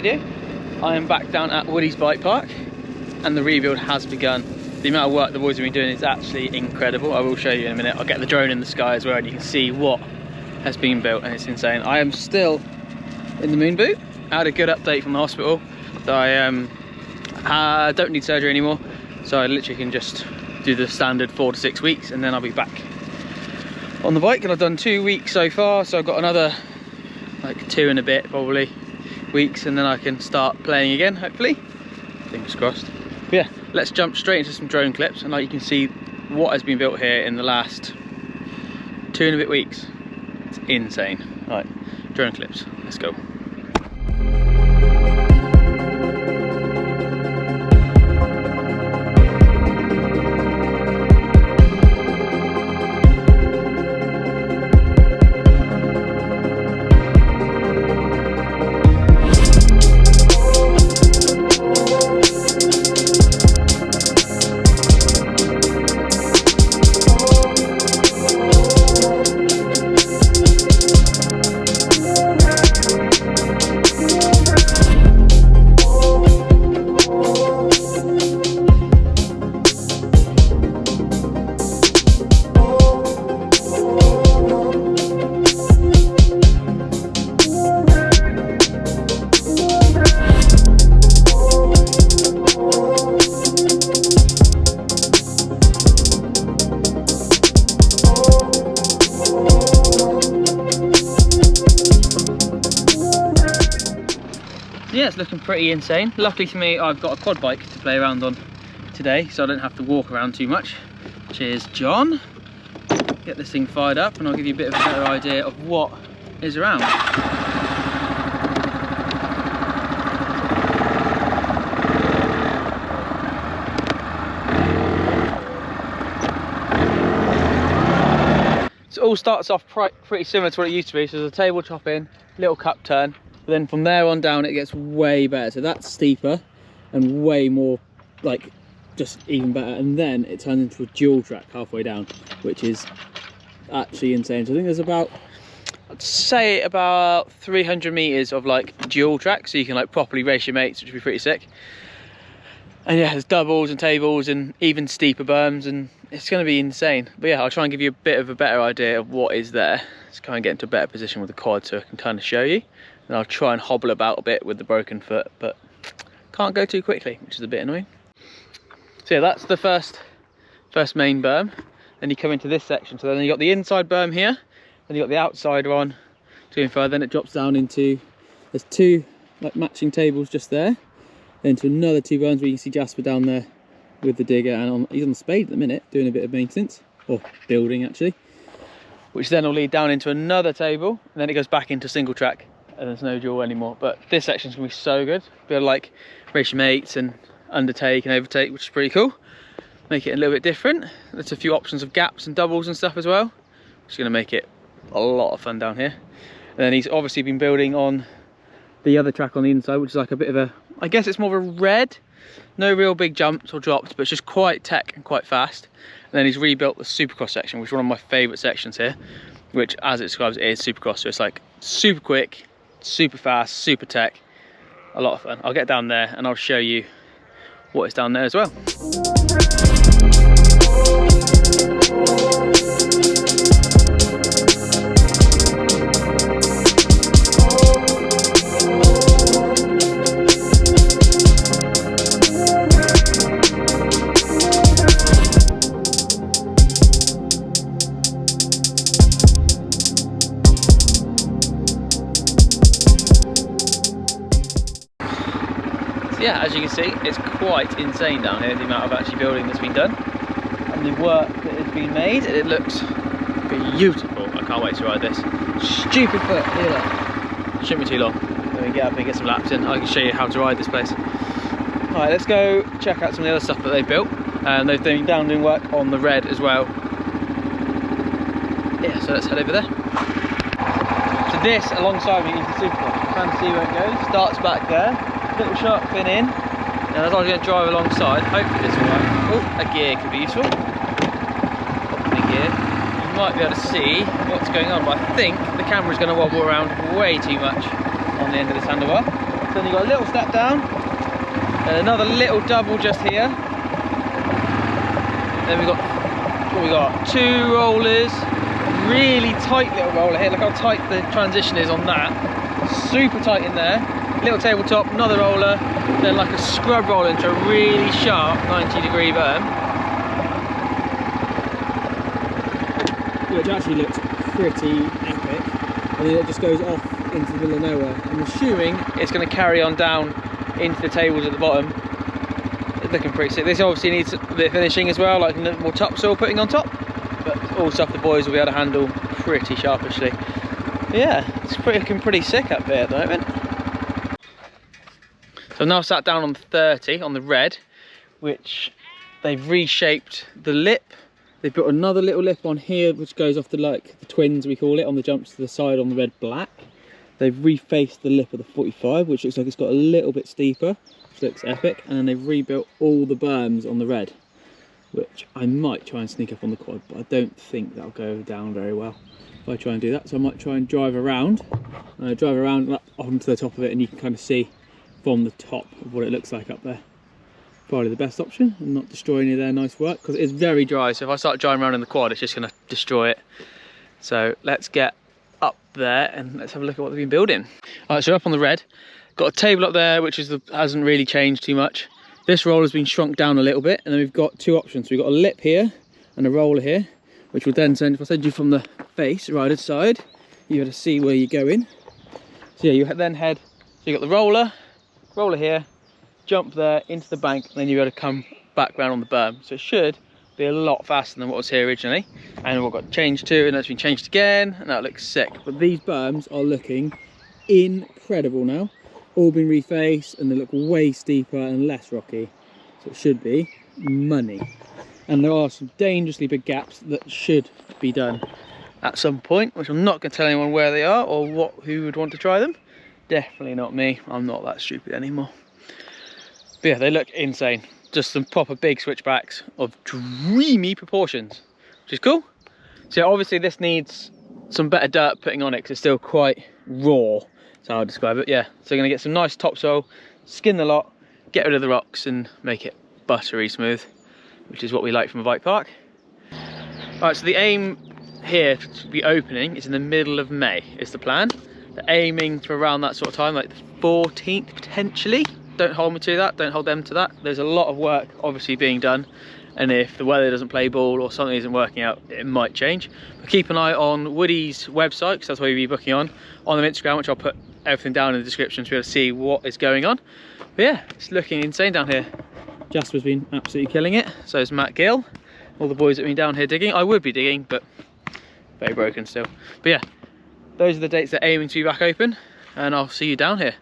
video. I am back down at Woody's bike park and the rebuild has begun. The amount of work the boys have been doing is actually incredible. I will show you in a minute. I'll get the drone in the sky as well and you can see what has been built and it's insane. I am still in the moon boot. I had a good update from the hospital that I don't need surgery anymore, so I literally can just do the standard 4 to 6 weeks and then I'll be back on the bike. And I've done 2 weeks so far, so I've got another like 2 and a bit probably weeks and then I can start playing again, hopefully. Fingers crossed. But yeah, let's jump straight into some drone clips and like you can see what has been built here in the last 2 and a bit weeks. It's insane. Right, drone clips, let's go. Yeah, it's looking pretty insane. Luckily for me, I've got a quad bike to play around on today, so I don't have to walk around too much. Cheers, John. Get this thing fired up and I'll give you a bit of a better idea of what is around. So it all starts off pretty similar to what it used to be. So there's a table top in, little cup turn. But then from there on down it gets way better, so that's steeper and way more like just even better, and then it turns into a dual track halfway down, which is actually insane. So I think there's about, I'd say about 300 meters of like dual track, so you can like properly race your mates, which would be pretty sick. And yeah, there's doubles and tables and even steeper berms, and it's going to be insane. But yeah, I'll try and give you a bit of a better idea of what is there. Let's kind of get into a better position with the quad so I can kind of show you. And I'll try and hobble about a bit with the broken foot, but can't go too quickly, which is a bit annoying. So yeah, that's the first main berm. Then you come into this section. So then you got the inside berm here, then you got the outside one going further. Then it drops down into, there's 2 like matching tables just there. Then to another 2 berms where you can see Jasper down there with the digger, and he's on the spade at the minute doing a bit of maintenance, or building actually. Which then will lead down into another table, and then it goes back into single track. And there's no duel anymore, but this section's gonna be so good. Be able to like race your mates and undertake and overtake, which is pretty cool. Make it a little bit different. There's a few options of gaps and doubles and stuff as well, which is gonna make it a lot of fun down here. And then he's obviously been building on the other track on the inside, which is like a bit of a, I guess it's more of a red. No real big jumps or drops, but it's just quite tech and quite fast. And then he's rebuilt the Supercross section, which is one of my favorite sections here, which as it describes it is Supercross. So it's like super quick, super fast, super tech, a lot of fun. I'll get down there and I'll show you what is down there as well. Yeah, as you can see, it's quite insane down here, the amount of actually building that's been done and the work that has been made. It looks beautiful. I can't wait to ride this. Stupid foot, here. Shouldn't be too long. Let me get up and get some laps in. I can show you how to ride this place. Alright, let's go check out some of the other stuff that they've built. And they've been down doing work on the red as well. Yeah, so let's head over there. So this, alongside me, is the Supercross. You can see where it goes. Starts back there. Little shark fin in. Now as I'm going to drive alongside, hopefully this will work. Oh, a gear could be useful. Opening gear. You might be able to see what's going on, but I think the camera's going to wobble around way too much on the end of this handlebar. then you've got a little step down, and another little double just here. Then we got 2 rollers, really tight little roller here. Look how tight the transition is on that. Super tight in there. Little tabletop, another roller, then like a scrub roller into a really sharp 90-degree berm, which actually looks pretty epic. And then it just goes off into the middle of nowhere. I'm assuming it's going to carry on down into the tables at the bottom. It's looking pretty sick. This obviously needs a bit of finishing as well, like more topsoil putting on top, but all stuff the boys will be able to handle pretty sharpishly. But yeah, it's looking pretty sick up here at the moment. So I've now sat down on 30 on the red, which they've reshaped the lip. They've put another little lip on here, which goes off the, like, the twins we call it, on the jumps to the side on the red black. They've refaced the lip of the 45, which looks like it's got a little bit steeper, which looks epic. And then they've rebuilt all the berms on the red, which I might try and sneak up on the quad, but I don't think that'll go down very well if I try and do that. So I might try and drive around up onto the top of it, and you can kind of see from the top of what it looks like up there. Probably the best option, and not destroy any of their nice work, because it's very dry, so if I start driving around in the quad it's just going to destroy it. So let's get up there and let's have a look at what they've been building. Alright, so up on the red, got a table up there which hasn't really changed too much. This roller has been shrunk down a little bit, and then we've got 2 options. We've got a lip here and a roller here, which will then send, if I send you from the face rider side, you got to see where you're going. So yeah, you then head, so you got the roller here, jump there into the bank, and then you're able to come back round on the berm. So it should be a lot faster than what was here originally. And what got changed to, and that's been changed again, and that looks sick. But these berms are looking incredible now. All been refaced, and they look way steeper and less rocky. So it should be money. And there are some dangerously big gaps that should be done at some point, which I'm not going to tell anyone where they are or who would want to try them. Definitely not me. I'm not that stupid anymore. But yeah, they look insane. Just some proper big switchbacks of dreamy proportions, which is cool. So yeah, obviously this needs some better dirt putting on it because it's still quite raw. That's how I describe it. Yeah, so we're going to get some nice topsoil, skin the lot, get rid of the rocks and make it buttery smooth, which is what we like from a bike park. Alright, so the aim here to be opening is in the middle of May, is the plan. They're aiming for around that sort of time, like the 14th potentially. Don't hold me to that, don't hold them to that. There's a lot of work obviously being done, and if the weather doesn't play ball or something isn't working out, it might change. But keep an eye on Woody's website, because that's where you'll be booking on them Instagram, which I'll put everything down in the description to be able to see what is going on. But yeah, it's looking insane down here. Jasper's been absolutely killing it, so is Matt Gill. All the boys that have been down here digging. I would be digging, but very broken still. But yeah, those are the dates they're aiming to be back open, and I'll see you down here.